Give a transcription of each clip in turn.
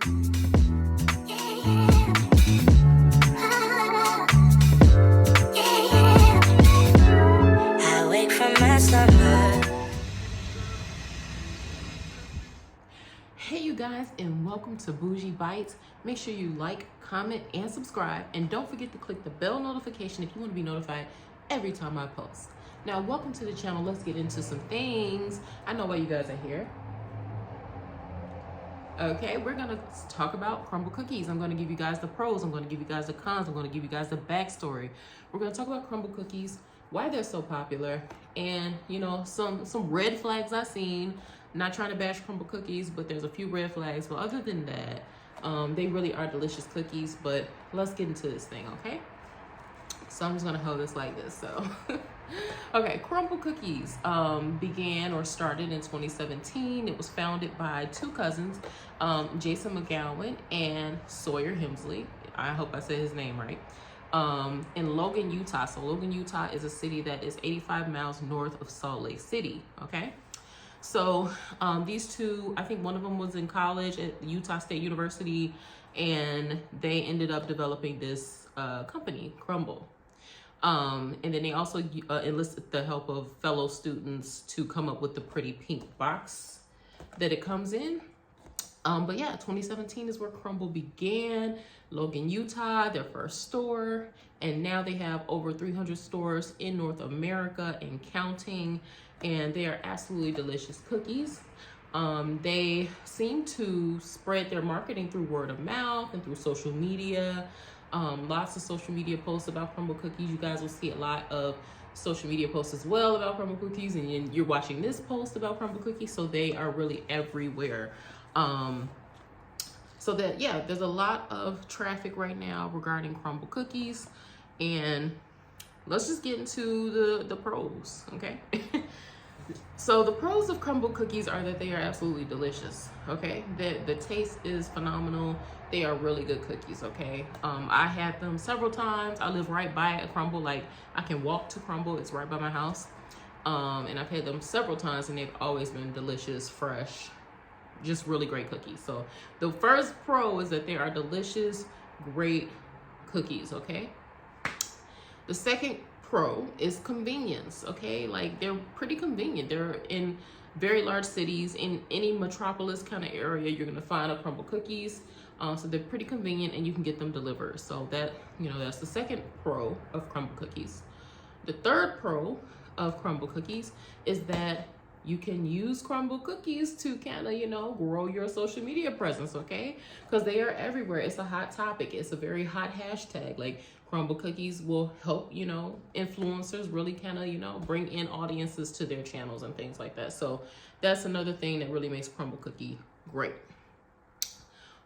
I wake from my slumber. Hey you guys, and welcome to Bougie Bites. Make sure you like, comment, and subscribe, and don't forget to click the bell notification if you want to be notified every time I post. Now, welcome to the channel. Let's get into some things. I know why you guys are here. Okay, we're gonna talk about Crumbl cookies. I'm gonna give you guys the pros, I'm gonna give you guys the cons, I'm gonna give you guys the backstory. We're gonna talk about Crumbl cookies, why they're so popular, and you know, some red flags I've seen. Not trying to bash Crumbl cookies, but there's a few red flags. But other than that, they really are delicious cookies. But let's get into this thing, okay? So I'm just gonna hold this like this. So, okay, Crumbl cookies began or started in 2017. It was founded by two cousins, Jason McGowan and Sawyer Hemsley. I hope I said his name right. In Logan, Utah. So Logan, Utah is a city that is 85 miles north of Salt Lake City. Okay. So these two, I think one of them was in college at Utah State University, and they ended up developing this company, Crumbl. And then they also enlisted the help of fellow students to come up with the pretty pink box that it comes in. But yeah, 2017 is where Crumbl began. Logan, Utah, their first store. And now they have over 300 stores in North America and counting. And they are absolutely delicious cookies. They seem to spread their marketing through word of mouth and through social media. Lots of social media posts about Crumbl cookies. You guys will see a lot of social media posts as well about Crumbl cookies, and you're watching this post about Crumbl cookies, so they are really everywhere. So that, yeah, there's a lot of traffic right now regarding Crumbl cookies, and let's just get into the pros, okay? So the pros of Crumbl cookies are that they are absolutely delicious, okay? The taste is phenomenal. They are really good cookies, okay? I had them several times. I live right by a Crumbl. Like, I can walk to Crumbl. It's right by my house. And I've had them several times, and they've always been delicious, fresh, just really great cookies. So the first pro is that they are delicious, great cookies, okay? The second pro is convenience, okay? Like, they're pretty convenient. They're in very large cities. In any metropolis kind of area, you're gonna find a Crumbl cookies. So they're pretty convenient, and you can get them delivered. So that, you know, that's the second pro of Crumbl cookies. The third pro of Crumbl cookies is that you can use Crumbl cookies to kind of, you know, grow your social media presence, okay? Because they are everywhere. It's a hot topic. It's a very hot hashtag. Like, Crumbl cookies will help, you know, influencers really kind of, you know, bring in audiences to their channels and things like that. So that's another thing that really makes Crumbl cookie great.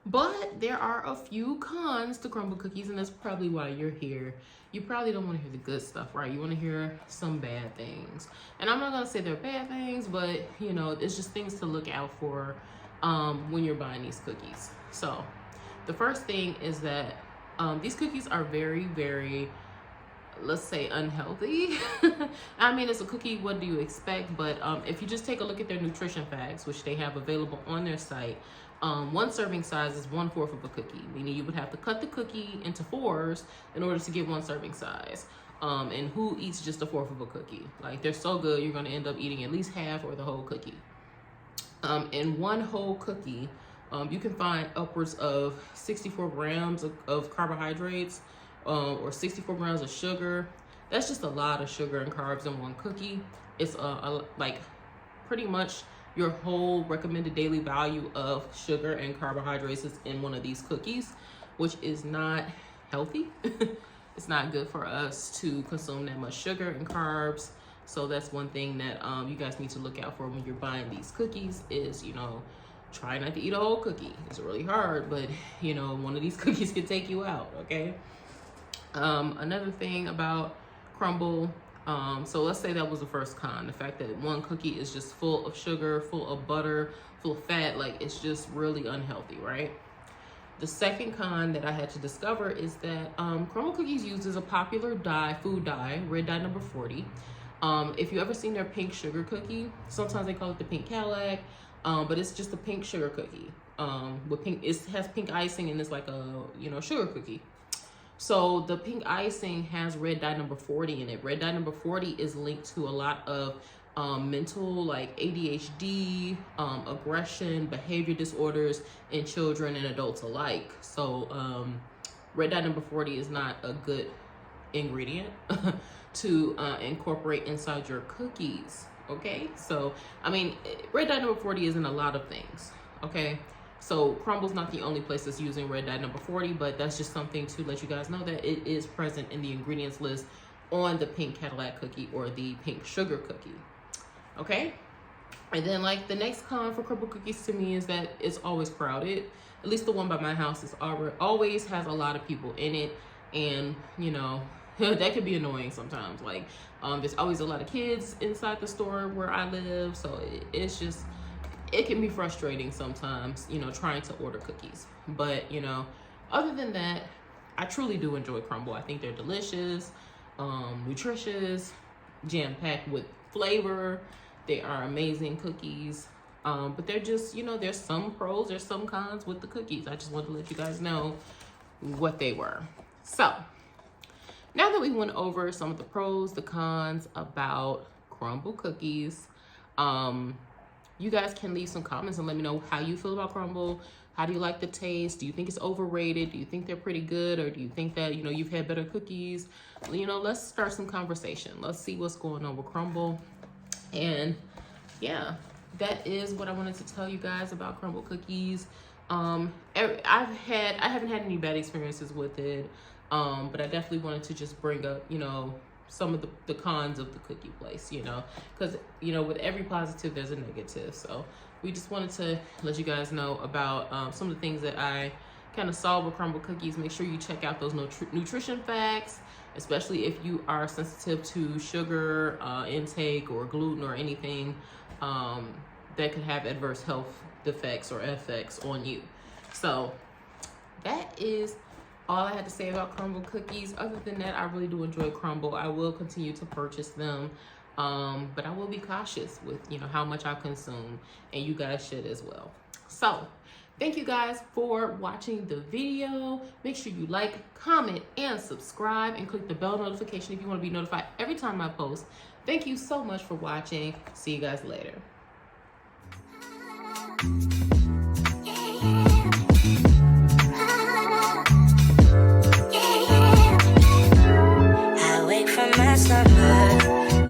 But there are a few cons to Crumbl cookies, and that's probably why you're here. You probably don't want to hear the good stuff, right? You want to hear some bad things. And I'm not going to say they're bad things, but, you know, it's just things to look out for when you're buying these cookies. So the first thing is that these cookies are very, very, let's say, unhealthy. I mean, it's a cookie, what do you expect? But if you just take a look at their nutrition facts, which they have available on their site, one serving size is 1/4 of a cookie, meaning you would have to cut the cookie into 4s in order to get one serving size. And who eats just 1/4 of a cookie? Like, they're so good, you're going to end up eating at least half or the whole cookie. In one whole cookie, you can find upwards of 64 grams of carbohydrates, or 64 grams of sugar. That's just a lot of sugar and carbs in one cookie. It's like pretty much your whole recommended daily value of sugar and carbohydrates is in one of these cookies, which is not healthy. It's not good for us to consume that much sugar and carbs. So that's one thing that you guys need to look out for when you're buying these cookies is, you know, try not to eat a whole cookie. It's really hard, but, you know, one of these cookies can take you out, okay? Another thing about Crumbl, so let's say that was the first con, the fact that one cookie is just full of sugar, full of butter, full of fat, like, it's just really unhealthy, right? The second con that I had to discover is that Crumbl cookies uses a popular dye, food dye, red dye number 40. If you ever seen their pink sugar cookie, sometimes they call it the pink Cadillac, but it's just a pink sugar cookie. with pink. It has pink icing and it's like a, you know, sugar cookie. So the pink icing has red dye number 40 in it. Red dye number 40 is linked to a lot of mental, like ADHD, aggression, behavior disorders in children and adults alike. So red dye number 40 is not a good ingredient to incorporate inside your cookies. Okay, so I mean, red dye number 40 is in a lot of things. Okay, so Crumbl's not the only place that's using red dye number 40, but that's just something to let you guys know that it is present in the ingredients list on the pink Cadillac cookie or the pink sugar cookie. Okay, and then like the next con for Crumbl cookies to me is that it's always crowded. At least the one by my house is always has a lot of people in it, and you know, that could be annoying sometimes. Like there's always a lot of kids inside the store where I live, so it's just, it can be frustrating sometimes, you know, trying to order cookies. But you know, other than that, I truly do enjoy Crumbl. I think they're delicious, nutritious, jam-packed with flavor. They are amazing cookies, but they're just, you know, there's some pros, there's some cons with the cookies. I just wanted to let you guys know what they were. So now that we went over some of the pros, the cons about Crumbl cookies, you guys can leave some comments and let me know how you feel about Crumbl. How do you like the taste? Do you think it's overrated? Do you think they're pretty good? Or do you think that, you know, you've had better cookies? You know, let's start some conversation. Let's see what's going on with Crumbl. And yeah, that is what I wanted to tell you guys about Crumbl cookies. I haven't had any bad experiences with it. But I definitely wanted to just bring up, you know, some of the cons of the cookie place, you know, because, you know, with every positive, there's a negative. So we just wanted to let you guys know about some of the things that I kind of saw with Crumbl cookies. Make sure you check out those nutrition facts, especially if you are sensitive to sugar intake or gluten or anything that could have adverse health defects or effects on you. So that is all I had to say about Crumbl cookies. Other than that, I really do enjoy Crumbl. I will continue to purchase them, but I will be cautious with, you know, how much I consume, and you guys should as well. So thank you guys for watching the video. Make sure you like, comment, and subscribe, and click the bell notification if you want to be notified every time I post. Thank you so much for watching. See you guys later.